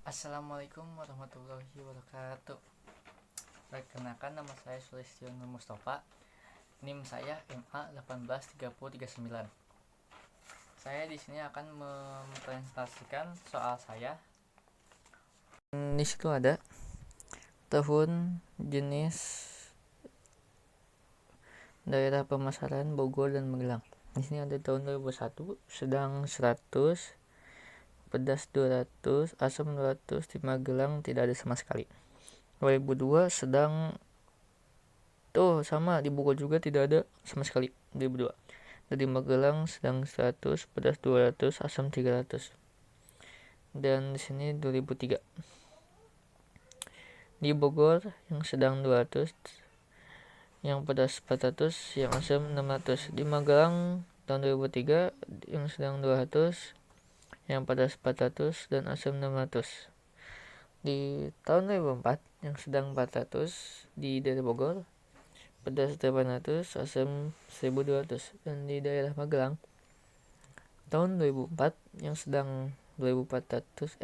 Assalamualaikum warahmatullahi wabarakatuh. Perkenalkan, nama saya Sulistyo Nur Mustafa. NIM saya MA183039. Saya di sini akan mempresentasikan soal saya. Di situ ada tahun, jenis, daerah pemasaran Bogor dan Magelang. Di sini ada tahun 2001, sedang 100, pedas 200, asam 200, di Magelang tidak ada sama sekali. 2002 sedang sama, di Bogor juga tidak ada sama sekali. 2002 dari Magelang sedang 100, pedas 200, asam 300. Dan di sini 2003 di Bogor yang sedang 200, yang pedas 400, yang asam 600. Di Magelang tahun 2003 yang sedang 200, yang pedas 400 dan asam 600. Di tahun 2004 yang sedang 400 di daerah Bogor, pedas 800, asam 1200. Dan di daerah Magelang tahun 2004 yang sedang 400,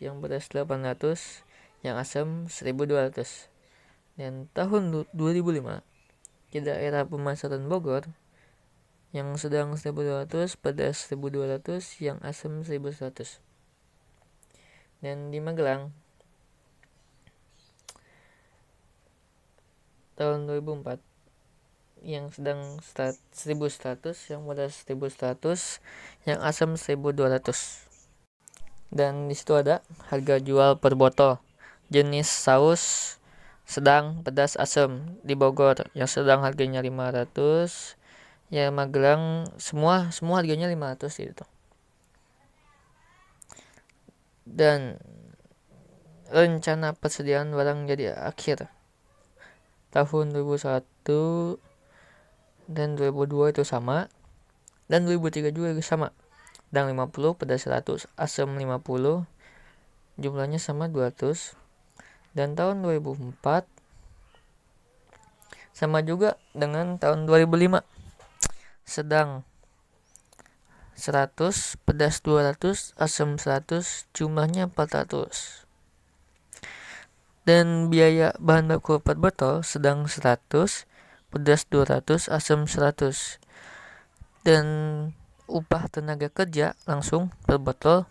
yang pedas 800, yang asam 1200. Dan tahun 2005 di daerah pemasaran Bogor yang sedang 1200, pedas 1200, yang asam 1100. Dan di Magelang tahun 2004 yang sedang 1100, yang pedas 1100, yang asam 1200. Dan di situ ada harga jual per botol, jenis saus, sedang, pedas, asam. Di Bogor yang sedang harganya 500, ya Magelang semua harganya 500 gitu. Dan rencana persediaan barang jadi akhir tahun 2001 dan 2002 itu sama, dan 2003 juga sama. Dan 50, pedas 100, asam 50, jumlahnya sama 200. Dan tahun 2004 sama juga dengan tahun 2005, sedang 100, pedas 200, asam 100, jumlahnya 400. Dan biaya bahan baku per botol sedang 100, pedas 200, asam 100. Dan upah tenaga kerja langsung per botol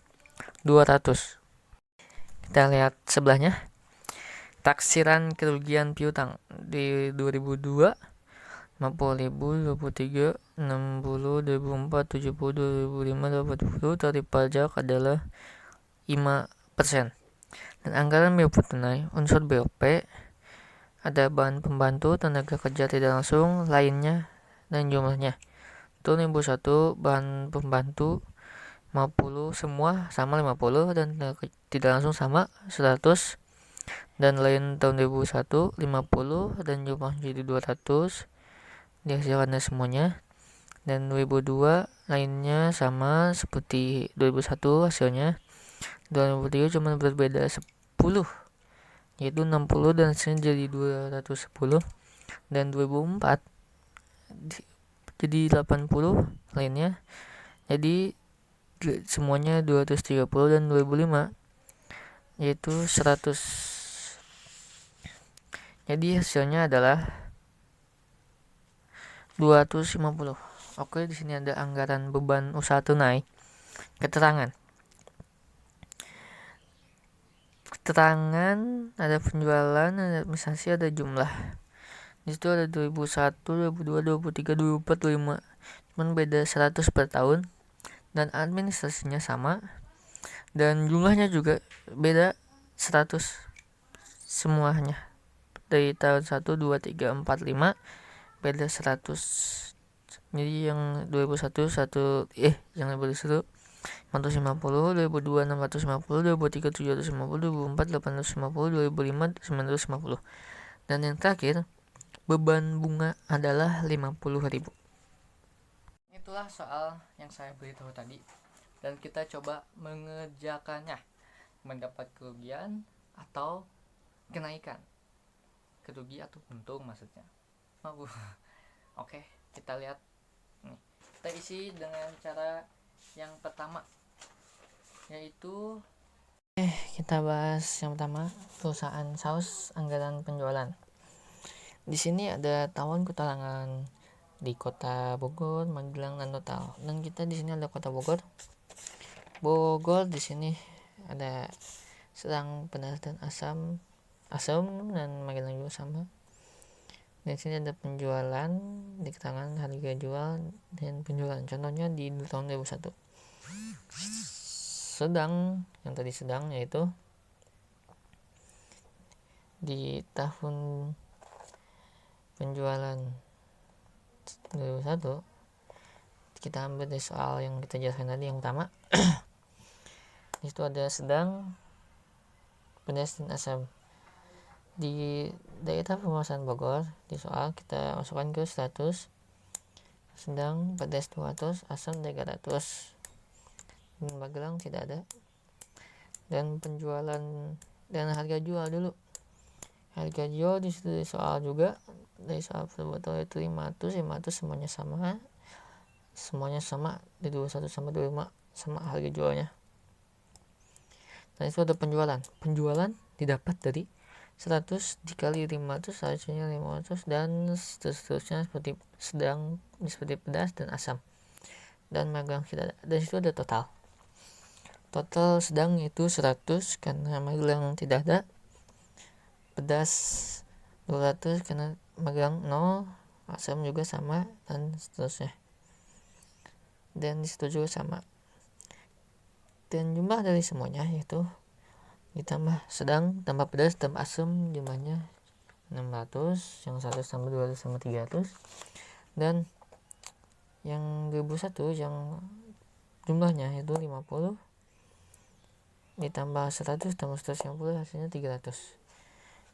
200. Kita lihat sebelahnya. Taksiran kerugian piutang di 2002 50.000, 23, 60, 2004, 70, 2005, 80. Tarif pajak adalah 5%. Dan anggaran BOP tunai, unsur BOP, ada bahan pembantu, tenaga kerja tidak langsung, lainnya, dan jumlahnya. Tahun 2001 bahan pembantu 50, semua sama 50, dan tidak langsung sama 100. Dan lain tahun 2001 50, dan jumlah jadi 200, dihasilkannya semuanya. Dan 2002 lainnya sama seperti 2001 hasilnya. 2003 cuma berbeda 10, yaitu 60, dan hasilnya jadi 210. Dan 2004 jadi 80 lainnya, jadi semuanya 230. Dan 2005 yaitu 100, jadi hasilnya adalah 250. Oke, di sini ada anggaran beban usaha tunai. Keterangan ada penjualan, ada administrasi, ada jumlah. Di situ ada 2001, 2002, 2003, 2004, 2005. Cuman beda 100 per tahun, dan administrasinya sama, dan jumlahnya juga beda 100 semuanya. Dari tahun 1, 2, 3, 4, 5 beda 100. Jadi yang 2001 yang 2001 450, 2002 650, 2003 750, 2004 850, 2005 950. Dan yang terakhir, beban bunga adalah 50.000. Itulah soal yang saya beritahu tadi, dan kita coba mengerjakannya, mendapat kerugian atau kenaikan. Kerugi atau untung maksudnya. Oke, kita lihat nih. Kita isi dengan cara yang pertama. yaitu kita bahas yang pertama, perusahaan saus anggaran penjualan. Di sini ada tawon kutalangan di kota Bogor, Magelang, dan Total. Dan kita di sini ada kota Bogor. Bogor di sini ada sedang, pedas, dan asam, dan Magelang juga sama. Di sini ada penjualan, di keterangan harga jual dan penjualan. Contohnya di tahun 2001. Sedang, yang tadi sedang yaitu di tahun penjualan 2001 kita ambil dari soal yang kita jelaskan tadi yang pertama. Di situ ada sedang, pedas, dan asam. Di daerah pemasaran Bogor, di soal kita masukkan ke 100, sedang, pedas 200, asam 300. Di Magelang tidak ada. Dan penjualan dan harga jual dulu. Harga jual di situ di soal juga, dari soal per botol itu 500 semuanya sama di 21 sampai 25 sama harga jualnya. Dan itu ada penjualan didapat dari 100 dikali 500 harusnya 500, dan seterusnya seperti sedang, seperti pedas dan asam. Dan Magelang tidak ada. Dan itu ada total sedang itu 100 karena Magelang tidak ada, pedas 200 karena Magelang 0, asam juga sama, dan seterusnya. Dan disitu juga sama. Dan jumlah dari semuanya yaitu ditambah sedang tambah pedas tambah asam, jumlahnya 600, yang 100 tambah 200 sama 300. Dan yang 2001 yang jumlahnya itu 50 ditambah 100 tambah 150 hasilnya 300,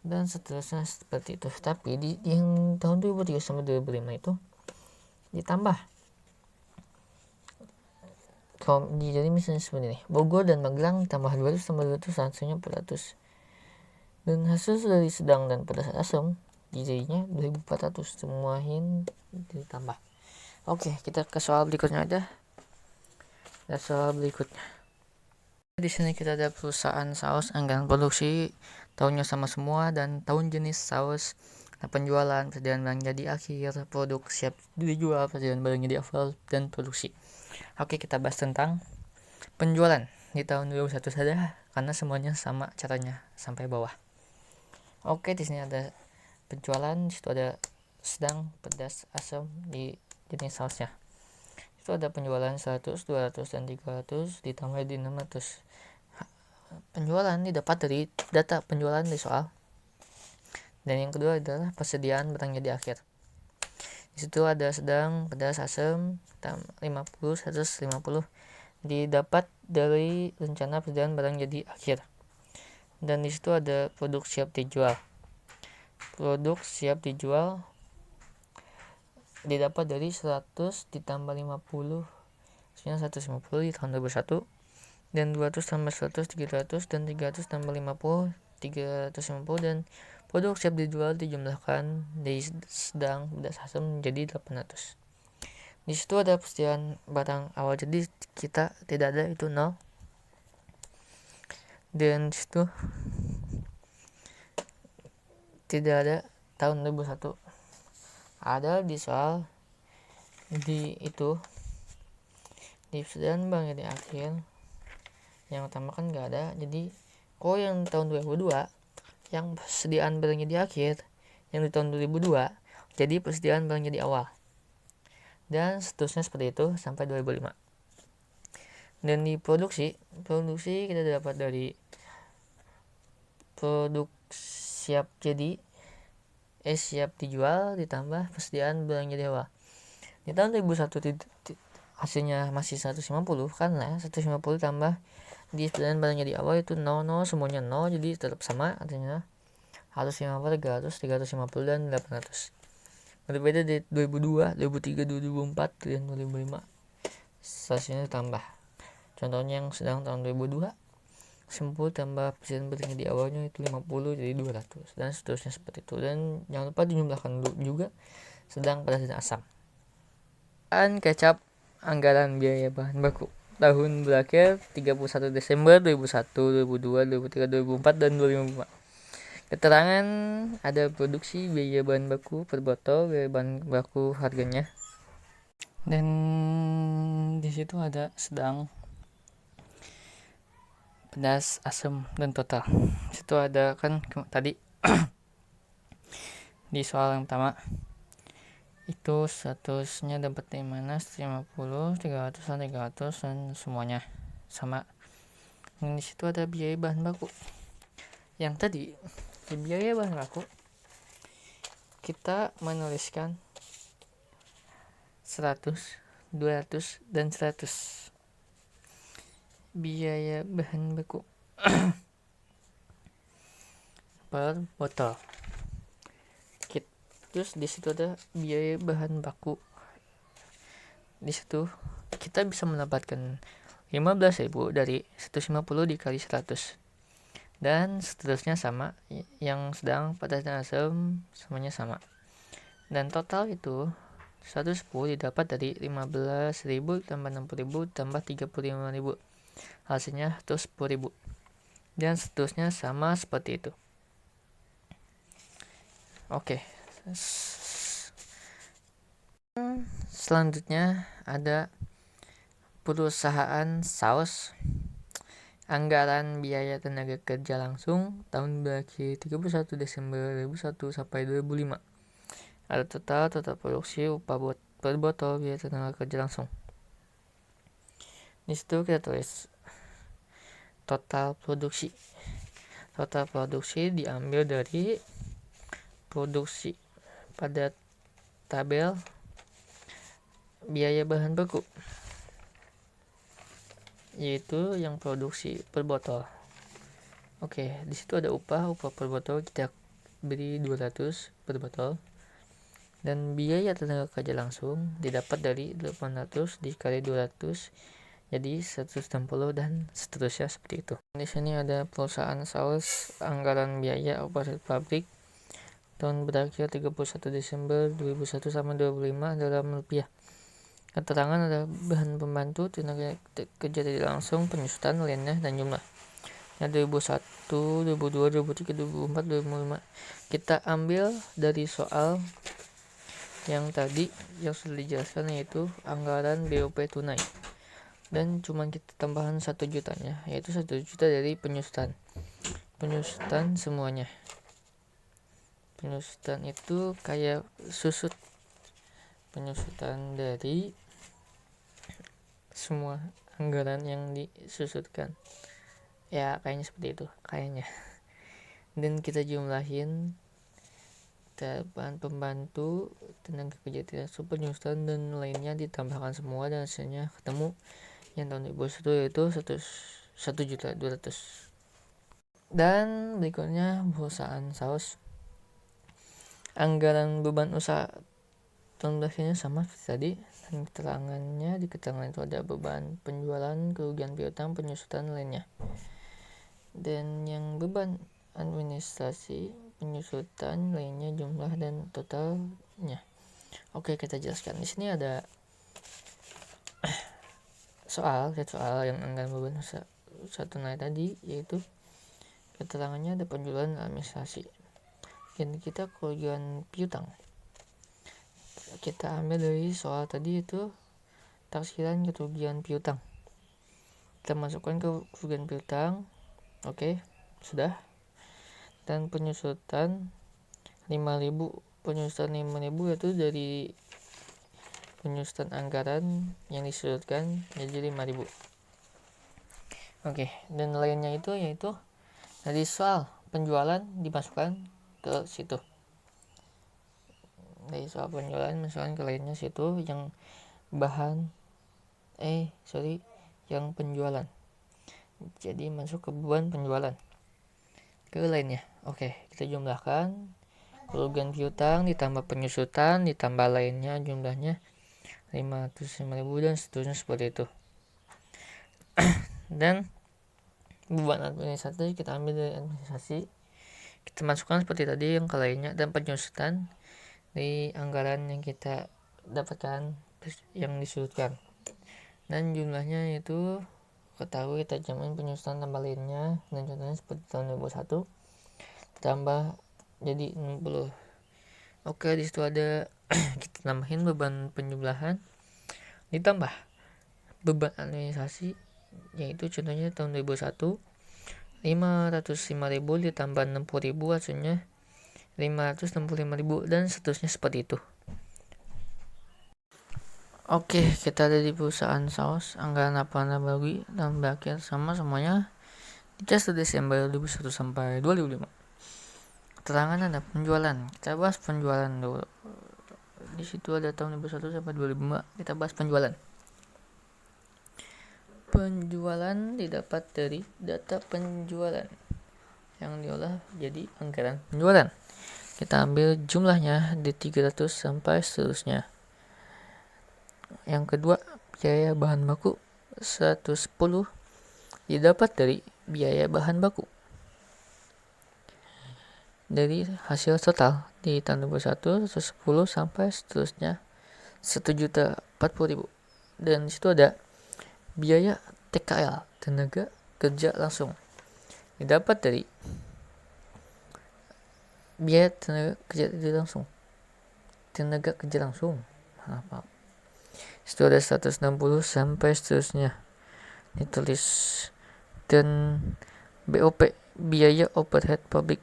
dan seterusnya seperti itu. Tapi di yang tahun 2003 sampai 2005 itu ditambah. Jadi misalnya seperti ini, Bogor dan Magelang tambah 200 tambah 200 hasilnya 400, dan hasil dari sedang dan pedas asam jadinya 2400, semuain ditambah. Oke, kita ke soal berikutnya aja. Soal berikutnya, di sini kita ada perusahaan saus, anggaran produksi, tahunnya sama semua, dan tahun jenis saus, penjualan, persediaan barang jadi akhir, produk siap dijual, persediaan barang jadi awal, dan produksi. Oke, kita bahas tentang penjualan di tahun 2001 saja karena semuanya sama caranya sampai bawah. Oke, di sini ada penjualan, di situ ada sedang, pedas, asam di jenis sausnya. Itu ada penjualan 100, 200, dan 300 ditambah di 600. Penjualan didapat dari data penjualan di soal. Dan yang kedua adalah persediaan barang jadi akhir. Di situ ada sedang, pedas, asam 50, 150 didapat dari rencana persediaan barang jadi akhir. Dan di situ ada produk siap dijual. Produk siap dijual didapat dari 100 ditambah 50, hasilnya 150 di tahun 2001. Dan 200 tambah 100 300, dan 300 tambah 50 350, dan produk siap dijual dijumlahkan dari sedang, pedas, asam menjadi 800. Di situ ada persediaan barang awal, jadi kita tidak ada, itu 0. Dan di situ tidak ada tahun 2001. Ada di soal di itu di persediaan barang jadi akhir yang utama kan nggak ada, jadi yang tahun 2002 yang persediaan barang jadi akhir, yang di tahun 2002 jadi persediaan barang jadi awal, dan seterusnya seperti itu sampai 2005. Dan di produksi kita dapat dari produk siap dijual ditambah persediaan barang jadi awal. Di tahun 2001 hasilnya masih 150 karena 150 tambah di persediaan barang jadi awal itu 0, semuanya 0, jadi tetap sama, artinya 150, 300, 350, dan 800. Berbeda di 2002, 2003, 2004, dan 2005 hasilnya tambah. Contohnya yang sedang tahun 2002 10 tambah persediaan barang jadi awalnya itu 50, jadi 200, dan seterusnya seperti itu. Dan jangan lupa dijumlahkan juga sedang, pedas, dan asam. Dan kecap anggaran biaya bahan baku. tahun berakhir 31 Desember 2001, 2002, 2003, 2004, dan 2005. Keterangan ada produksi, biaya bahan baku per botol, biaya bahan baku, harganya. Dan di situ ada sedang, pedas, asam, dan total. Situ ada kan tadi di soal yang pertama itu statusnya dapat dari mana, 150, 300, 300, dan semuanya sama. Dan di situ ada biaya bahan baku. Yang tadi di biaya bahan baku kita menuliskan 100, 200, dan 100 biaya bahan baku per botol. Terus di situ ada biaya bahan baku. Di situ kita bisa mendapatkan 15.000 dari 150 dikali 100. Dan seterusnya sama, yang sedang, padas, dan asam semuanya sama. Dan total itu 110 didapat dari 15.000 tambah 60.000 tambah 35.000. Hasilnya 110.000. Dan seterusnya sama seperti itu. Oke. Selanjutnya ada perusahaan saus. Anggaran biaya tenaga kerja langsung tahun berakhir 31 Desember 2001 sampai 2005. Ada total produksi, upah per botol, biaya tenaga kerja langsung. Di situ kita tulis total produksi. Total produksi diambil dari produksi pada tabel biaya bahan baku, yaitu yang produksi per botol. Oke, di situ ada upah per botol kita beri 200 per botol. Dan biaya tenaga kerja langsung didapat dari 800 dikali 200 jadi 160, dan seterusnya seperti itu. Di sini ada perusahaan saus, anggaran biaya operasi pabrik tahun berakhir 31 Desember 2001 sama 2005 dalam rupiah. Keterangan ada bahan pembantu, tenaga kerja tidak langsung, penyusutan, lainnya, dan jumlah. 2001, 2002, 2003, 2004, 2005. Kita ambil dari soal yang tadi yang sudah dijelaskan, yaitu anggaran BOP tunai. Dan cuman kita tambahan 1 jutanya, yaitu 1 juta dari penyusutan. Penyusutan semuanya. Penyusutan itu kayak susut, penyusutan dari semua anggaran yang disusutkan, ya kayaknya seperti itu kayaknya. Dan kita jumlahin bahan pembantu, tenaga kerja tidak langsung, penyusutan, dan lainnya ditambahkan semua, dan hasilnya ketemu yang tahun 2001 yaitu 1.200.000. Dan berikutnya perusahaan saus. Anggaran beban usaha tahun berakhirnya sama seperti tadi, dan keterangannya di keterangan itu ada beban penjualan, kerugian piutang, penyusutan, lainnya. Dan yang beban administrasi, penyusutan, lainnya, jumlah, dan totalnya. Oke, kita jelaskan. Di sini ada soal yang anggaran beban usaha tunai tadi, yaitu keterangannya ada penjualan, administrasi. Dan kita kerugian piutang kita ambil dari soal tadi, itu taksiran kerugian piutang. Kita masukkan ke kerugian piutang. Oke, sudah. Dan penyusutan 5.000, penyusutan 5.000 itu dari penyusutan anggaran yang disusutkan jadi 5.000. Oke, dan lainnya itu yaitu dari soal penjualan dimasukkan ke situ. Dari soal penjualan misalkan ke lainnya situ, yang bahan yang penjualan, jadi masuk ke beban penjualan ke lainnya. Oke, kita jumlahkan kerugian piutang ditambah penyusutan ditambah lainnya, jumlahnya 505.000, dan seterusnya seperti itu. Dan beban administrasi kita ambil dari administrasi, kita masukkan seperti tadi yang ke lainnya, dan penyusutan di anggaran yang kita dapatkan yang disudutkan. dan jumlahnya itu ketahui tajaman penyusunan tambah lainnya, dan contohnya seperti tahun 2021 tambah jadi 60. Oke, di situ ada kita tambahin beban penjumlahan ditambah beban administrasi, yaitu contohnya tahun 2001 505.000 ditambah 60.000 hasilnya 565.000 dan seterusnya seperti itu. Oke, kita ada di perusahaan saus, anggaran laporan laba rugi dan berakhir sama semuanya di tes Desember 2001 sampai 2005. Keterangan ada penjualan. Kita bahas penjualan dulu. Di situ ada tahun 2001 sampai 2005. Kita bahas penjualan. Penjualan didapat dari data penjualan yang diolah jadi anggaran penjualan. Kita ambil jumlahnya di 300 sampai seterusnya. Yang kedua, biaya bahan baku 110 didapat dari biaya bahan baku. Dari hasil total di tahun 2021 110 sampai seterusnya 1.040.000. Dan disitu ada biaya TKL, tenaga kerja langsung, didapat dari biaya tenaga kerja langsung. Maaf. Itu ada 160 sampai seterusnya ditulis. Dan BOP, biaya overhead publik,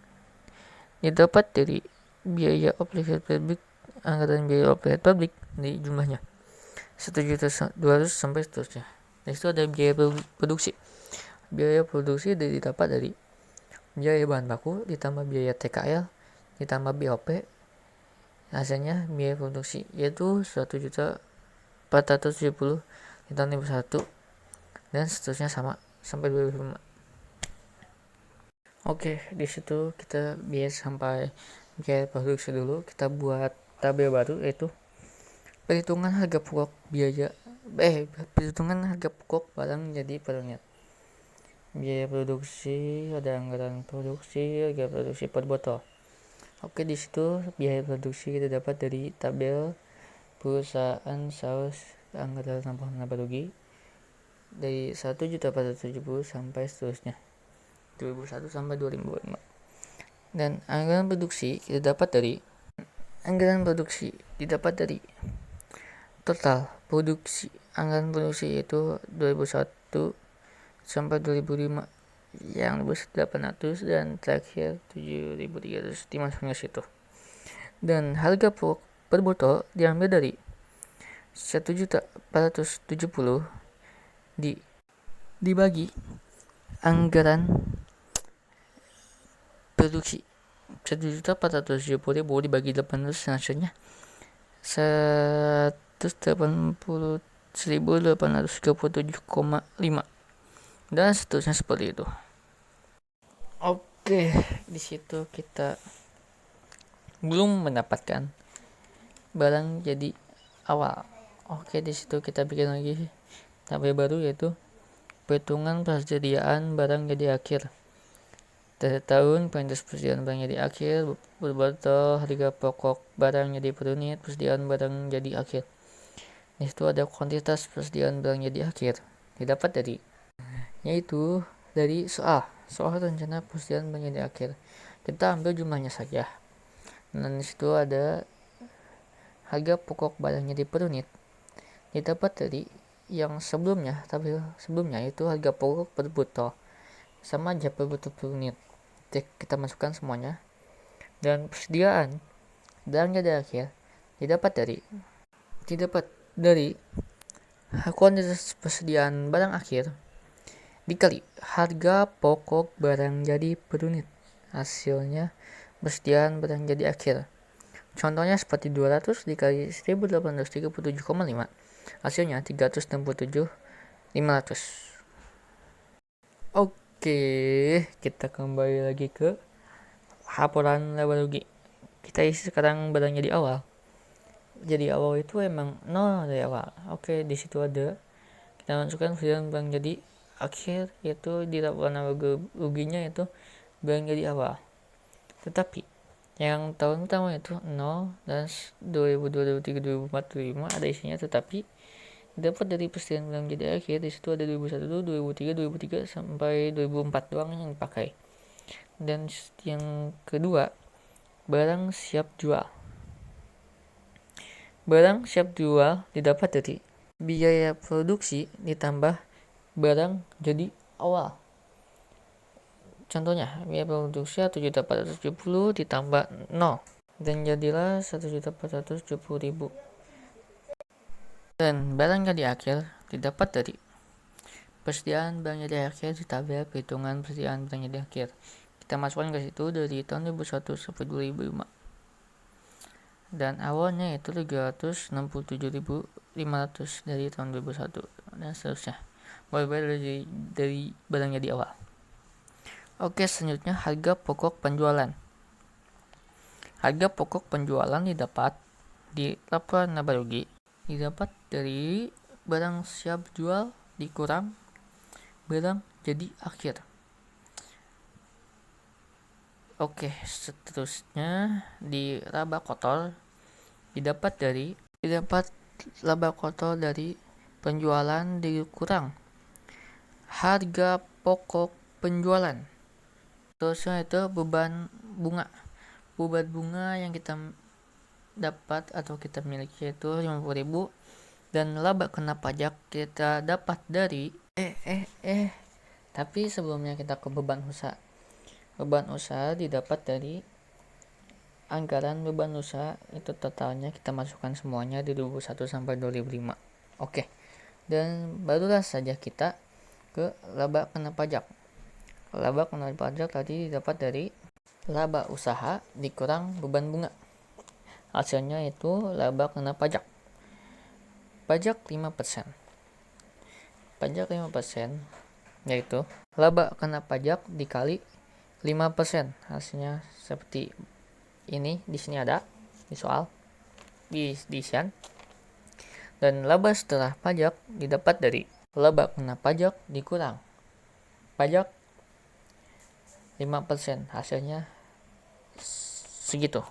didapat dari biaya overhead publik, anggaran biaya overhead publik di jumlahnya 1.200 sampai seterusnya. Dan itu ada biaya produksi. Biaya produksi didapat dari biaya bahan baku ditambah biaya TKL ditambah BOP, hasilnya biaya produksi yaitu 1.470 di tahun 2001 dan seterusnya sama sampai 2005. Oke, di situ kita biaya sampai biaya produksi dulu. Kita buat tabel baru, yaitu perhitungan harga pokok perhitungan harga pokok barang jadi per unit. Biaya produksi, ada anggaran produksi, harga produksi per botol. Oke, di situ biaya produksi kita dapat dari tabel perusahaan saus anggaran laba rugi dari 1.470 sampai seterusnya 2001 sampai 2005. Dan anggaran produksi didapat dari total produksi. Anggaran produksi yaitu 2001 sampai 2005 yang 800 dan terakhir 7.300 dimasukkan ke situ. Dan harga pokok per botol diambil dari 1.470 dibagi anggaran produksi 1.470.000 dibagi 800 hasilnya 180.837,5 dan seterusnya seperti itu. Oke, di situ kita belum mendapatkan barang jadi awal. Oke, di situ kita bikin lagi tabel baru, yaitu perhitungan persediaan barang jadi akhir. Dari tahun kuantitas persediaan barang jadi akhir berbotol, harga pokok barang jadi per unit, persediaan barang jadi akhir. Di situ ada kuantitas persediaan barang jadi akhir didapat dari, yaitu dari soal rencana persediaan barang jadi akhir. Kita ambil jumlahnya saja. Dan di situ ada harga pokok barang jadi per unit didapat dari yang sebelumnya, tabel sebelumnya itu harga pokok per botol sama aja per botol per unit. Kita masukkan semuanya. Dan persediaan barang jadi akhir didapat dari kuantitas persediaan barang akhir dikali harga pokok barang jadi per unit, hasilnya persediaan barang jadi akhir. Contohnya seperti 200 dikali 1.837,5, hasilnya 367.500. Oke, kita kembali lagi ke laporan laba rugi. Kita isi sekarang barang jadi awal. Jadi awal itu emang 0 dari awal. Oke, di situ ada kita masukkan persediaan barang jadi akhir, yaitu di laporan laba ruginya itu barang jadi awal. Tetapi yang tahun pertama itu 0 dan 2002, 2003, 2004, 2005 ada isinya, tetapi Dapat dari persediaan barang jadi akhir, di situ ada 2001, 2003 sampai 2004 doang yang dipakai. Dan yang kedua, barang siap jual. Barang siap jual didapat dari biaya produksi ditambah barang jadi awal. Contohnya, biaya produksi 1.470 ditambah 0 dan jadilah 1.470.000. Dan barang jadi akhir didapat dari persediaan barang jadi akhir ditambah perhitungan persediaan barang jadi akhir. Kita masukkan ke situ dari tahun 2001 sampai 2005. Dan awalnya itu 367.500 dari tahun 2001 dan seterusnya. Mulai dari barang jadi awal. Oke, selanjutnya harga pokok penjualan. Harga pokok penjualan didapat di laporan laba rugi didapat dari barang siap jual dikurang barang jadi akhir. Oke, seterusnya di laba kotor didapat laba kotor dari penjualan dikurang harga pokok penjualan. Terusnya itu beban bunga yang kita dapat atau kita miliki itu 50.000 dan laba kena pajak kita dapat dari tapi sebelumnya kita ke beban usaha didapat dari anggaran beban usaha, itu totalnya kita masukkan semuanya di 2001 sampai 2005. Oke, dan barulah saja kita ke laba kena pajak. Laba kena pajak tadi didapat dari laba usaha dikurang beban bunga. Hasilnya itu laba kena pajak. Pajak 5%. Pajak 5% yaitu laba kena pajak dikali 5%. Hasilnya seperti ini, di sini ada di soal di isian. Dan laba setelah pajak didapat dari laba kena pajak dikurang pajak 5%. Hasilnya segitu.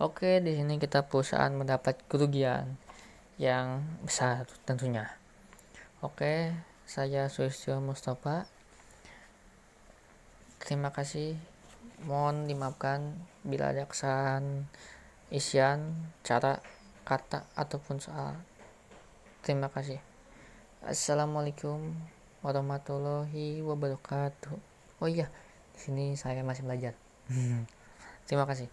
Oke, di sini kita perusahaan mendapat kerugian yang besar tentunya. Oke, saya Sulistyo Mustafa. Terima kasih. Mohon dimaafkan bila ada kesalahan isian, cara, kata ataupun soal. Terima kasih. Assalamualaikum warahmatullahi wabarakatuh. Oh iya, di sini saya masih belajar. Terima kasih.